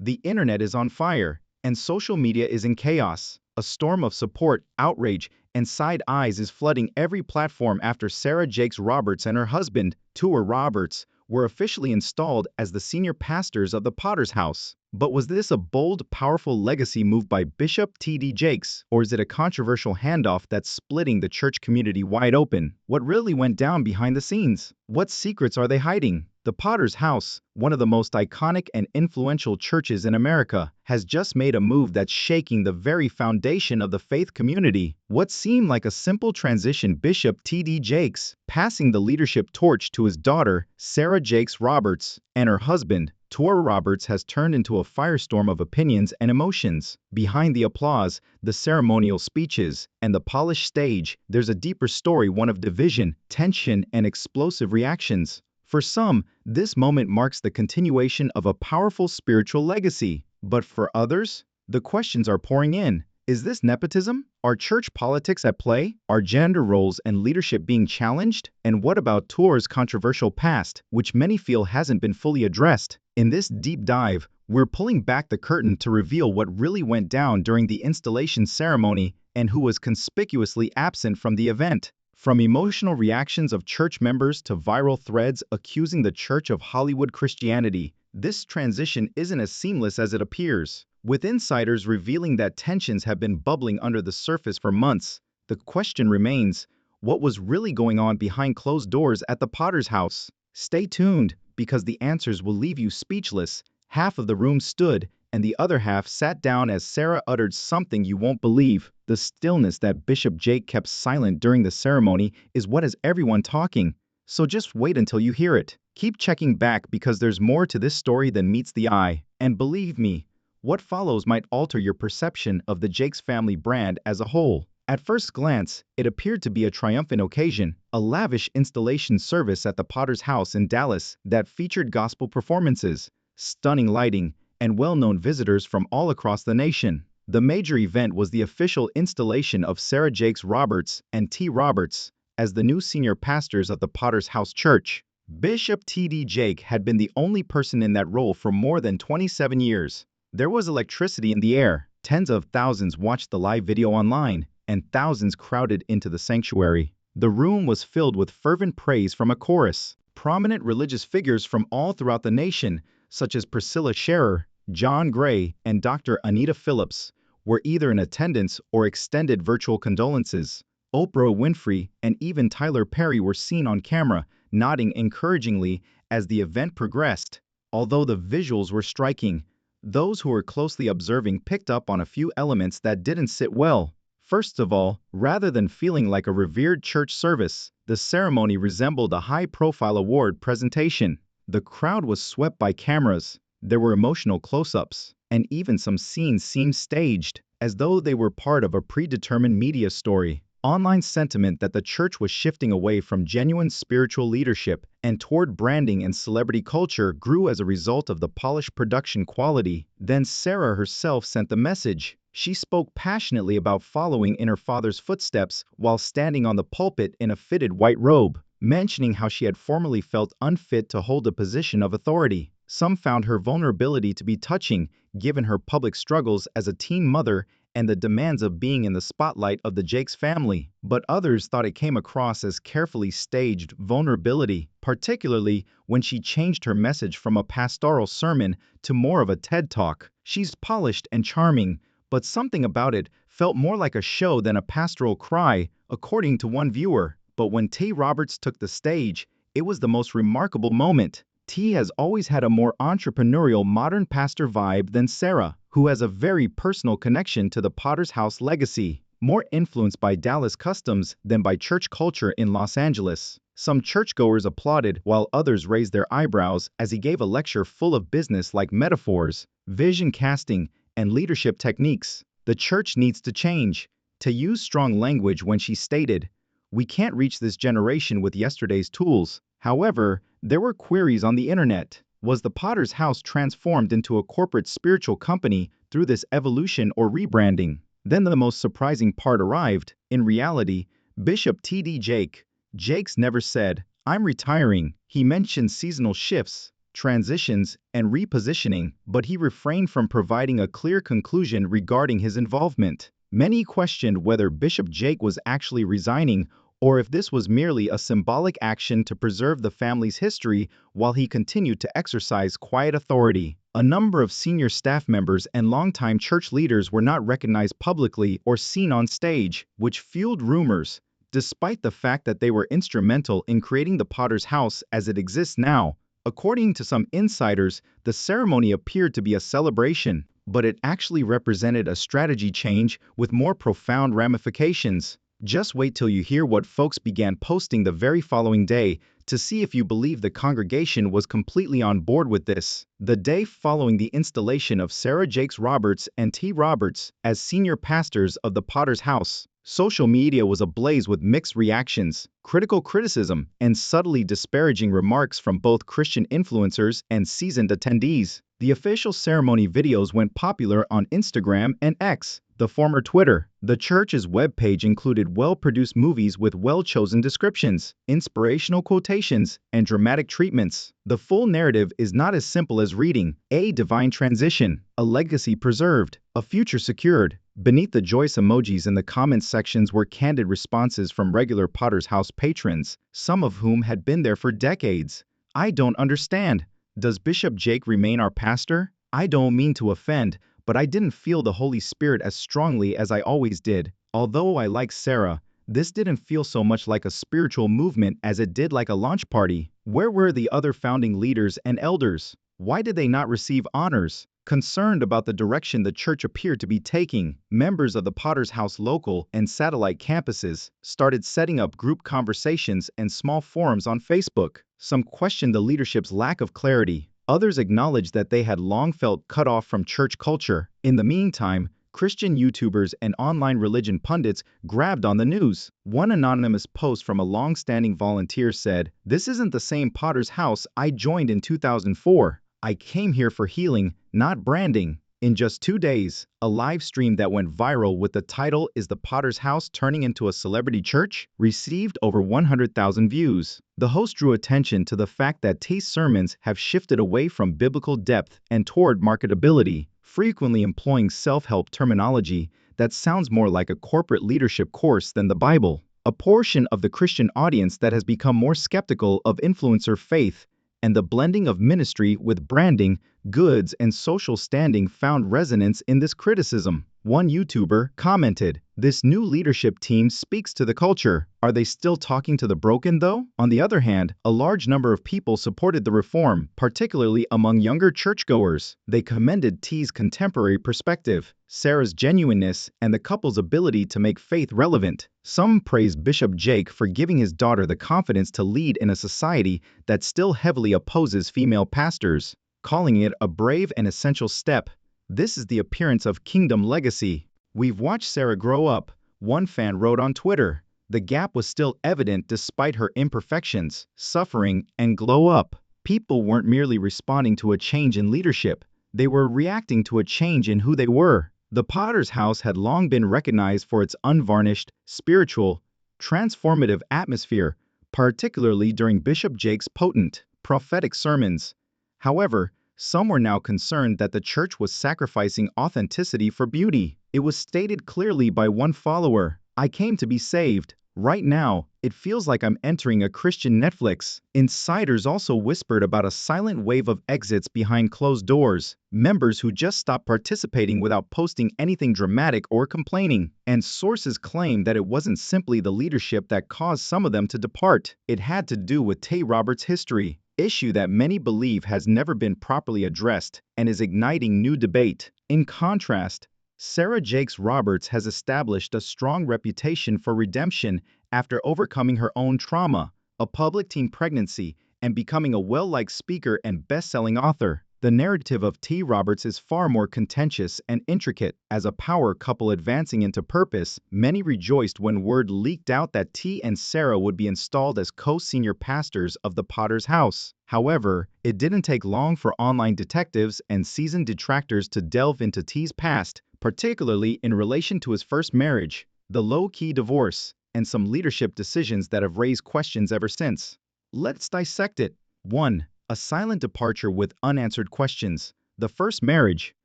The internet is on fire, and social media is in chaos. A storm of support, outrage, and side eyes is flooding every platform after Sarah Jakes Roberts and her husband, Tour Roberts, were officially installed as the senior pastors of the Potter's House. But was this a bold, powerful legacy move by Bishop T.D. Jakes, or is it a controversial handoff that's splitting the church community wide open? What really went down behind the scenes? What secrets are they hiding? The Potter's House, one of the most iconic and influential churches in America, has just made a move that's shaking the very foundation of the faith community. What seemed like a simple transition, Bishop T.D. Jakes passing the leadership torch to his daughter, Sarah Jakes Roberts, and her husband, Tour Roberts, has turned into a firestorm of opinions and emotions. Behind the applause, the ceremonial speeches, and the polished stage, there's a deeper story, one of division, tension, and explosive reactions. For some, this moment marks the continuation of a powerful spiritual legacy. But for others, the questions are pouring in. Is this nepotism? Are church politics at play? Are gender roles and leadership being challenged? And what about Tour's controversial past, which many feel hasn't been fully addressed? In this deep dive, we're pulling back the curtain to reveal what really went down during the installation ceremony and who was conspicuously absent from the event. From emotional reactions of church members to viral threads accusing the Church of Hollywood Christianity, this transition isn't as seamless as it appears. With insiders revealing that tensions have been bubbling under the surface for months, the question remains, what was really going on behind closed doors at the Potter's House? Stay tuned, because the answers will leave you speechless. Half of the room stood, and the other half sat down as Sarah uttered something you won't believe. The stillness that Bishop Jake kept silent during the ceremony is what has everyone talking. So just wait until you hear it. Keep checking back, because there's more to this story than meets the eye. And believe me, what follows might alter your perception of the Jakes family brand as a whole. At first glance, it appeared to be a triumphant occasion, a lavish installation service at the Potter's House in Dallas that featured gospel performances, stunning lighting, and well-known visitors from all across the nation. The major event was the official installation of Sarah Jakes Roberts and T. Roberts as the new senior pastors of the Potter's House Church. Bishop T.D. Jake had been the only person in that role for more than 27 years. There was electricity in the air. Tens of thousands watched the live video online, and thousands crowded into the sanctuary. The room was filled with fervent praise from a chorus. Prominent religious figures from all throughout the nation, such as Priscilla Scherer, John Gray, and Dr. Anita Phillips, were either in attendance or extended virtual condolences. Oprah Winfrey and even Tyler Perry were seen on camera, nodding encouragingly as the event progressed. Although the visuals were striking, those who were closely observing picked up on a few elements that didn't sit well. First of all, rather than feeling like a revered church service, the ceremony resembled a high-profile award presentation. The crowd was swept by cameras. There were emotional close-ups, and even some scenes seemed staged, as though they were part of a predetermined media story. Online sentiment that the church was shifting away from genuine spiritual leadership and toward branding and celebrity culture grew as a result of the polished production quality. Then Sarah herself sent the message. She spoke passionately about following in her father's footsteps while standing on the pulpit in a fitted white robe, mentioning how she had formerly felt unfit to hold a position of authority. Some found her vulnerability to be touching, given her public struggles as a teen mother and the demands of being in the spotlight of the Jakes family. But others thought it came across as carefully staged vulnerability, particularly when she changed her message from a pastoral sermon to more of a TED Talk. She's polished and charming, but something about it felt more like a show than a pastoral cry, according to one viewer. But when T. Roberts took the stage, it was the most remarkable moment. T has always had a more entrepreneurial modern pastor vibe than Sarah, who has a very personal connection to the Potter's House legacy, more influenced by Dallas customs than by church culture in Los Angeles. Some churchgoers applauded while others raised their eyebrows as he gave a lecture full of business-like metaphors, vision casting, and leadership techniques. The church needs to change. To use strong language when she stated, "We can't reach this generation with yesterday's tools." However, there were queries on the internet. Was the Potter's House transformed into a corporate spiritual company through this evolution or rebranding? Then the most surprising part arrived. In reality, Bishop T.D. Jakes never said, "I'm retiring." He mentioned seasonal shifts, transitions, and repositioning, but he refrained from providing a clear conclusion regarding his involvement. Many questioned whether Bishop Jake was actually resigning or if this was merely a symbolic action to preserve the family's history while he continued to exercise quiet authority. A number of senior staff members and longtime church leaders were not recognized publicly or seen on stage, which fueled rumors, despite the fact that they were instrumental in creating the Potter's House as it exists now. According to some insiders, the ceremony appeared to be a celebration, but it actually represented a strategy change with more profound ramifications. Just wait till you hear what folks began posting the very following day to see if you believe the congregation was completely on board with this. The day following the installation of Sarah Jakes Roberts and T. Roberts as senior pastors of the Potter's House, social media was ablaze with mixed reactions, critical criticism, and subtly disparaging remarks from both Christian influencers and seasoned attendees. The official ceremony videos went popular on Instagram and X, the former Twitter. The church's webpage included well-produced movies with well-chosen descriptions, inspirational quotations, and dramatic treatments. The full narrative is not as simple as reading a divine transition, a legacy preserved, a future secured. Beneath the joyous emojis in the comments sections were candid responses from regular Potter's House patrons, some of whom had been there for decades. I don't understand. Does Bishop Jake remain our pastor? I don't mean to offend, but I didn't feel the Holy Spirit as strongly as I always did. Although I like Sarah, this didn't feel so much like a spiritual movement as it did like a launch party. Where were the other founding leaders and elders? Why did they not receive honors? Concerned about the direction the church appeared to be taking, members of the Potter's House local and satellite campuses started setting up group conversations and small forums on Facebook. Some questioned the leadership's lack of clarity. Others acknowledged that they had long felt cut off from church culture. In the meantime, Christian YouTubers and online religion pundits grabbed on the news. One anonymous post from a long-standing volunteer said, "This isn't the same Potter's House I joined in 2004. I came here for healing, not branding." In just 2 days, a live stream that went viral with the title "Is the Potter's House Turning into a Celebrity Church?" received over 100,000 views. The host drew attention to the fact that T's sermons have shifted away from biblical depth and toward marketability, frequently employing self-help terminology that sounds more like a corporate leadership course than the Bible. A portion of the Christian audience that has become more skeptical of influencer faith and the blending of ministry with branding, goods, and social standing found resonance in this criticism. One YouTuber commented, "This new leadership team speaks to the culture. Are they still talking to the broken, though?" On the other hand, a large number of people supported the reform, particularly among younger churchgoers. They commended T's contemporary perspective, Sarah's genuineness, and the couple's ability to make faith relevant. Some praised Bishop Jake for giving his daughter the confidence to lead in a society that still heavily opposes female pastors, calling it a brave and essential step. "This is the appearance of kingdom legacy. We've watched Sarah grow up," one fan wrote on Twitter. The gap was still evident despite her imperfections, suffering, and glow up. People weren't merely responding to a change in leadership. They were reacting to a change in who they were. The Potter's House had long been recognized for its unvarnished, spiritual, transformative atmosphere, particularly during Bishop Jake's potent, prophetic sermons. However, some were now concerned that the church was sacrificing authenticity for beauty. It was stated clearly by one follower, "I came to be saved. Right now, it feels like I'm entering a Christian Netflix." Insiders also whispered about a silent wave of exits behind closed doors, members who just stopped participating without posting anything dramatic or complaining. And sources claim that it wasn't simply the leadership that caused some of them to depart. It had to do with T. Roberts' history, issue that many believe has never been properly addressed and is igniting new debate. In contrast, Sarah Jakes Roberts has established a strong reputation for redemption after overcoming her own trauma, a public teen pregnancy, and becoming a well-liked speaker and best-selling author. The narrative of T. Roberts is far more contentious and intricate. As a power couple advancing into purpose, many rejoiced when word leaked out that T and Sarah would be installed as co-senior pastors of the Potter's House. However, it didn't take long for online detectives and seasoned detractors to delve into T's past, particularly in relation to his first marriage, the low-key divorce, and some leadership decisions that have raised questions ever since. Let's dissect it. 1. A silent departure with unanswered questions. The first marriage.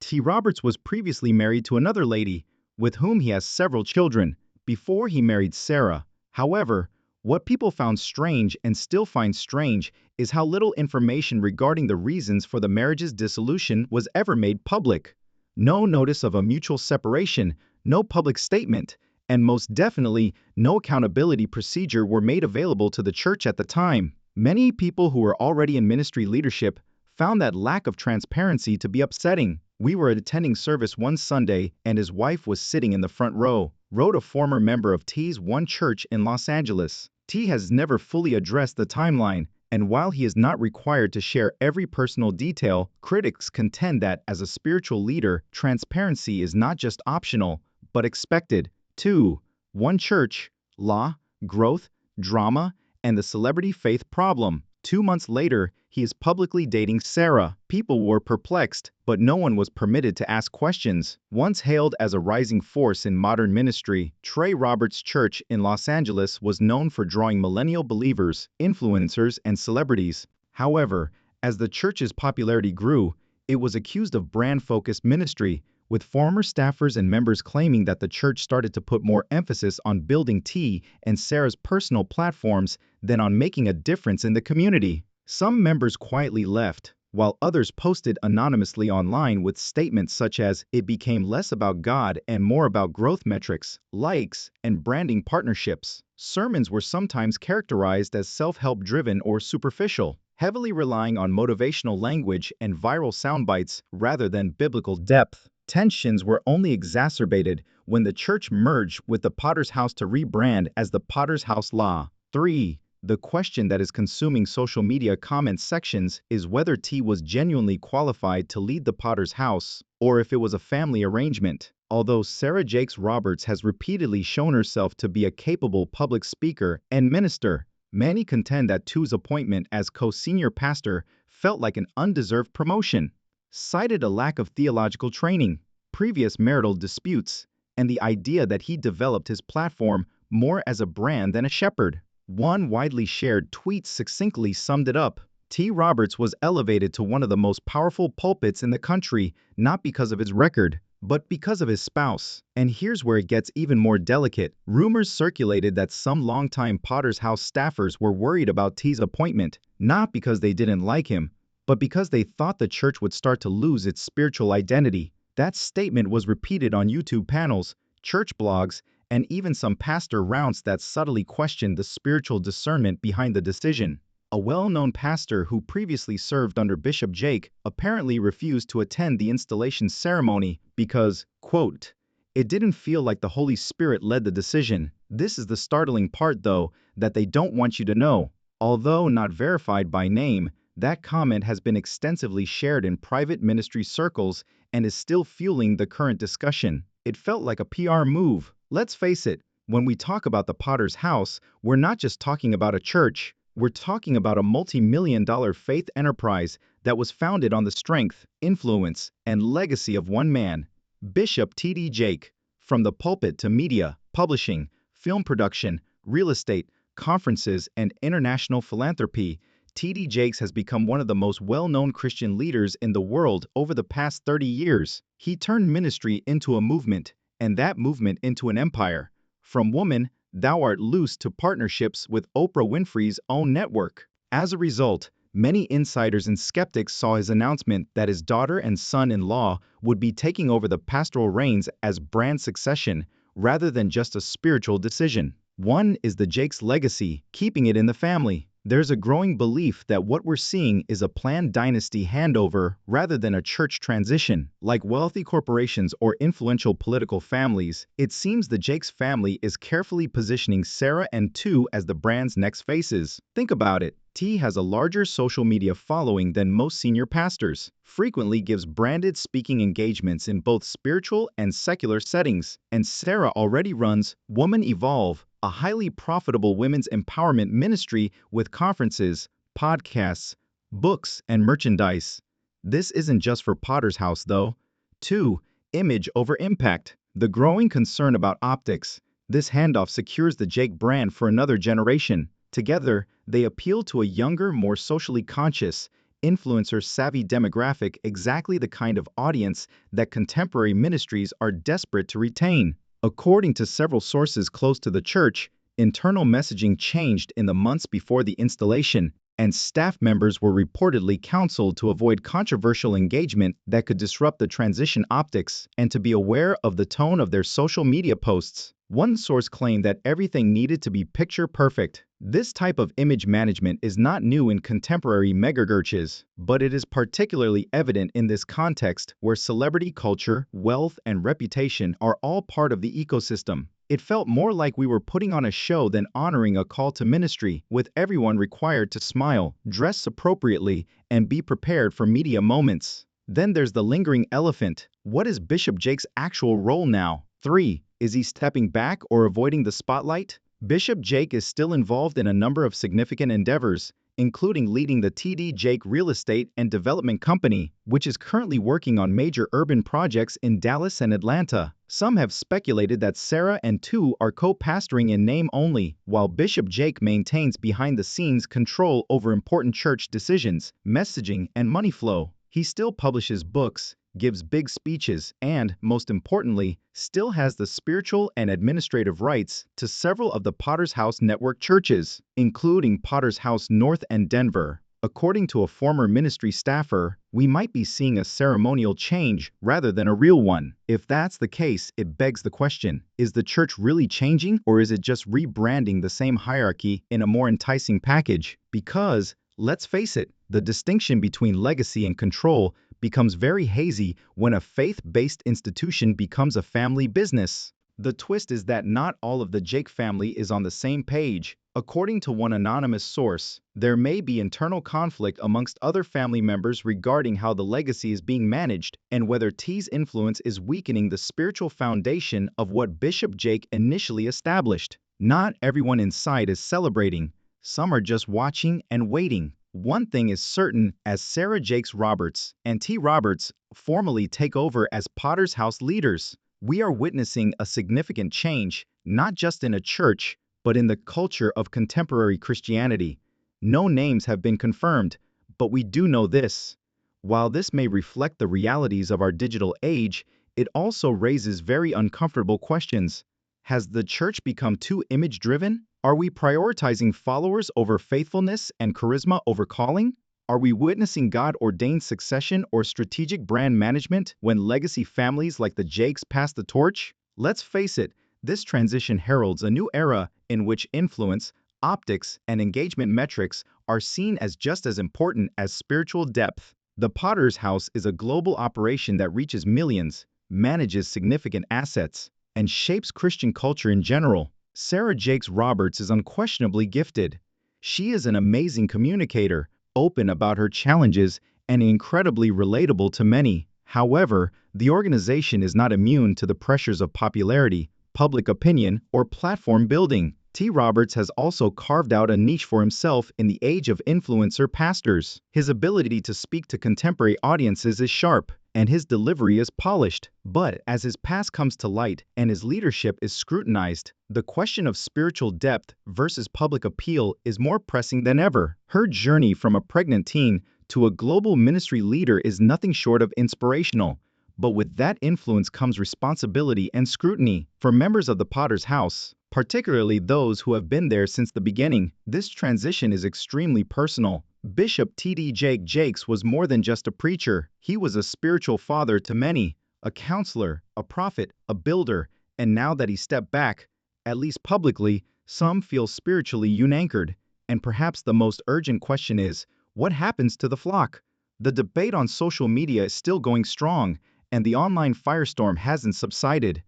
T. Roberts was previously married to another lady, with whom he has several children, before he married Sarah. However, what people found strange and still find strange is how little information regarding the reasons for the marriage's dissolution was ever made public. No notice of a mutual separation, no public statement, and most definitely, no accountability procedure were made available to the church at the time. Many people who were already in ministry leadership found that lack of transparency to be upsetting. "We were attending service one Sunday and his wife was sitting in the front row," wrote a former member of T's one church in Los Angeles. T has never fully addressed the timeline, and while he is not required to share every personal detail, critics contend that as a spiritual leader, transparency is not just optional, but expected. 2. One church, law, growth, drama, and the celebrity faith problem. 2 months later, he is publicly dating Sarah. People were perplexed, but no one was permitted to ask questions. Once hailed as a rising force in modern ministry, Trey Roberts Church in Los Angeles was known for drawing millennial believers, influencers, and celebrities. However, as the church's popularity grew, it was accused of brand-focused ministry, with former staffers and members claiming that the church started to put more emphasis on building T and Sarah's personal platforms than on making a difference in the community. Some members quietly left, while others posted anonymously online with statements such as, "It became less about God and more about growth metrics, likes, and branding partnerships." Sermons were sometimes characterized as self-help driven or superficial, heavily relying on motivational language and viral soundbites rather than biblical depth. Tensions were only exacerbated when the church merged with the Potter's House to rebrand as the Potter's House Law. 3. The question that is consuming social media comment sections is whether T was genuinely qualified to lead the Potter's House, or if it was a family arrangement. Although Sarah Jakes Roberts has repeatedly shown herself to be a capable public speaker and minister, many contend that T's appointment as co-senior pastor felt like an undeserved promotion. Cited a lack of theological training, previous marital disputes, and the idea that he developed his platform more as a brand than a shepherd. One widely shared tweet succinctly summed it up. T. Roberts was elevated to one of the most powerful pulpits in the country, not because of his record, but because of his spouse. And here's where it gets even more delicate. Rumors circulated that some longtime Potter's House staffers were worried about T's appointment, not because they didn't like him, but because they thought the church would start to lose its spiritual identity. That statement was repeated on YouTube panels, church blogs, and even some pastor rounds that subtly questioned the spiritual discernment behind the decision. A well-known pastor who previously served under Bishop Jake apparently refused to attend the installation ceremony because, quote, "It didn't feel like the Holy Spirit led the decision." This is the startling part, though, that they don't want you to know. Although not verified by name, that comment has been extensively shared in private ministry circles and is still fueling the current discussion. It felt like a PR move. Let's face it, when we talk about the Potter's House, we're not just talking about a church. We're talking about a multi-million-dollar faith enterprise that was founded on the strength, influence, and legacy of one man, Bishop T.D. Jake. From the pulpit to media, publishing, film production, real estate, conferences, and international philanthropy, T.D. Jakes has become one of the most well-known Christian leaders in the world over the past 30 years. He turned ministry into a movement, and that movement into an empire. From Woman, Thou Art Loose to partnerships with Oprah Winfrey's own network. As a result, many insiders and skeptics saw his announcement that his daughter and son-in-law would be taking over the pastoral reins as brand succession rather than just a spiritual decision. One is the Jakes legacy, keeping it in the family. There's a growing belief that what we're seeing is a planned dynasty handover rather than a church transition. Like wealthy corporations or influential political families, it seems the Jakes family is carefully positioning Sarah and Tu as the brand's next faces. Think about it. T has a larger social media following than most senior pastors, frequently gives branded speaking engagements in both spiritual and secular settings, and Sarah already runs Woman Evolve, a highly profitable women's empowerment ministry with conferences, podcasts, books, and merchandise. This isn't just for Potter's House, though. 2. Image over impact. The growing concern about optics. This handoff secures the Jake brand for another generation. Together, they appeal to a younger, more socially conscious, influencer-savvy demographic, exactly the kind of audience that contemporary ministries are desperate to retain. According to several sources close to the church, internal messaging changed in the months before the installation, and staff members were reportedly counseled to avoid controversial engagement that could disrupt the transition optics and to be aware of the tone of their social media posts. One source claimed that everything needed to be picture perfect. This type of image management is not new in contemporary megachurches, but it is particularly evident in this context where celebrity culture, wealth, and reputation are all part of the ecosystem. It felt more like we were putting on a show than honoring a call to ministry, with everyone required to smile, dress appropriately, and be prepared for media moments. Then there's the lingering elephant. What is Bishop Jake's actual role now? 3. Is he stepping back or avoiding the spotlight? Bishop Jake is still involved in a number of significant endeavors, including leading the TD Jake Real Estate and Development Company, which is currently working on major urban projects in Dallas and Atlanta. Some have speculated that Sarah and Tu are co-pastoring in name only, while Bishop Jake maintains behind-the-scenes control over important church decisions, messaging, and money flow. He still publishes books, gives big speeches, and, most importantly, still has the spiritual and administrative rights to several of the Potter's House Network churches, including Potter's House North and Denver. According to a former ministry staffer, we might be seeing a ceremonial change rather than a real one. If that's the case, it begs the question, is the church really changing, or is it just rebranding the same hierarchy in a more enticing package? Because, let's face it, the distinction between legacy and control becomes very hazy when a faith-based institution becomes a family business. The twist is that not all of the Jake family is on the same page. According to one anonymous source, there may be internal conflict amongst other family members regarding how the legacy is being managed and whether T's influence is weakening the spiritual foundation of what Bishop Jake initially established. Not everyone inside is celebrating. Some are just watching and waiting. One thing is certain, as Sarah Jakes Roberts and T. Roberts formally take over as Potter's House leaders, we are witnessing a significant change, not just in a church, but in the culture of contemporary Christianity. No names have been confirmed, but we do know this. While this may reflect the realities of our digital age, it also raises very uncomfortable questions. Has the church become too image-driven? Are we prioritizing followers over faithfulness and charisma over calling? Are we witnessing God-ordained succession or strategic brand management when legacy families like the Jakes pass the torch? Let's face it, this transition heralds a new era in which influence, optics, and engagement metrics are seen as just as important as spiritual depth. The Potter's House is a global operation that reaches millions, manages significant assets, and shapes Christian culture in general. Sarah Jakes Roberts is unquestionably gifted. She is an amazing communicator, open about her challenges, and incredibly relatable to many. However, the organization is not immune to the pressures of popularity, public opinion, or platform building. T. Roberts has also carved out a niche for himself in the age of influencer pastors. His ability to speak to contemporary audiences is sharp, and his delivery is polished. But as his past comes to light and his leadership is scrutinized, the question of spiritual depth versus public appeal is more pressing than ever. Her journey from a pregnant teen to a global ministry leader is nothing short of inspirational. But with that influence comes responsibility and scrutiny. For members of the Potter's House, particularly those who have been there since the beginning, this transition is extremely personal. Bishop T.D. Jake Jakes was more than just a preacher. He was a spiritual father to many, a counselor, a prophet, a builder, and now that he stepped back, at least publicly, some feel spiritually unanchored. And perhaps the most urgent question is, what happens to the flock? The debate on social media is still going strong, and the online firestorm hasn't subsided.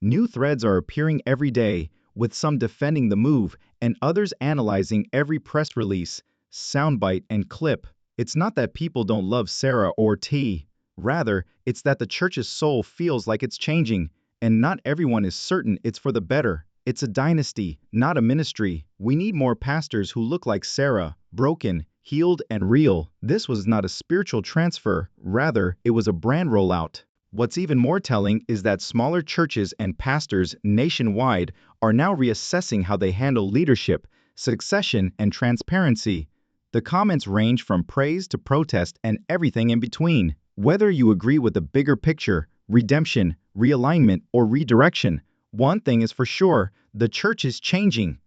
New threads are appearing every day, with some defending the move and others analyzing every press release, soundbite, and clip. It's not that people don't love Sarah or T. Rather, it's that the church's soul feels like it's changing, and not everyone is certain it's for the better. It's a dynasty, not a ministry. We need more pastors who look like Sarah, broken, healed, and real. This was not a spiritual transfer, rather, it was a brand rollout. What's even more telling is that smaller churches and pastors nationwide are now reassessing how they handle leadership, succession, and transparency. The comments range from praise to protest and everything in between. Whether you agree with the bigger picture, redemption, realignment, or redirection, one thing is for sure, the church is changing.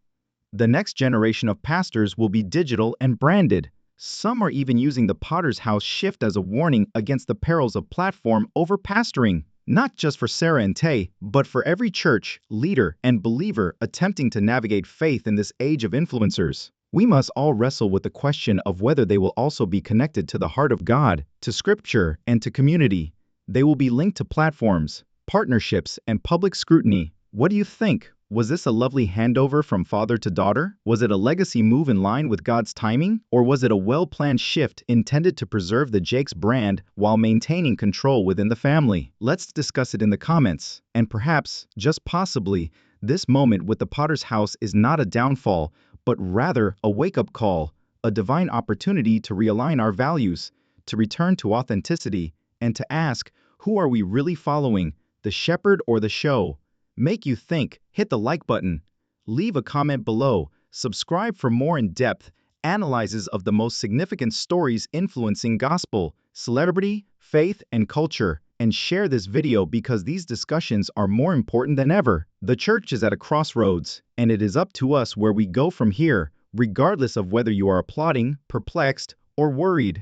The next generation of pastors will be digital and branded. Some are even using the Potter's House shift as a warning against the perils of platform over pastoring. Not just for Sarah and Tay, but for every church, leader, and believer attempting to navigate faith in this age of influencers. We must all wrestle with the question of whether they will also be connected to the heart of God, to Scripture, and to community. They will be linked to platforms, partnerships, and public scrutiny. What do you think? Was this a lovely handover from father to daughter? Was it a legacy move in line with God's timing? Or was it a well-planned shift intended to preserve the Jakes brand while maintaining control within the family? Let's discuss it in the comments. And perhaps, just possibly, this moment with the Potter's House is not a downfall, but rather a wake-up call, a divine opportunity to realign our values, to return to authenticity, and to ask, who are we really following, the shepherd or the show? Make you think, hit the like button, leave a comment below, subscribe for more in-depth analyses of the most significant stories influencing gospel, celebrity, faith, and culture, and share this video because these discussions are more important than ever. The church is at a crossroads, and it is up to us where we go from here, regardless of whether you are applauding, perplexed, or worried.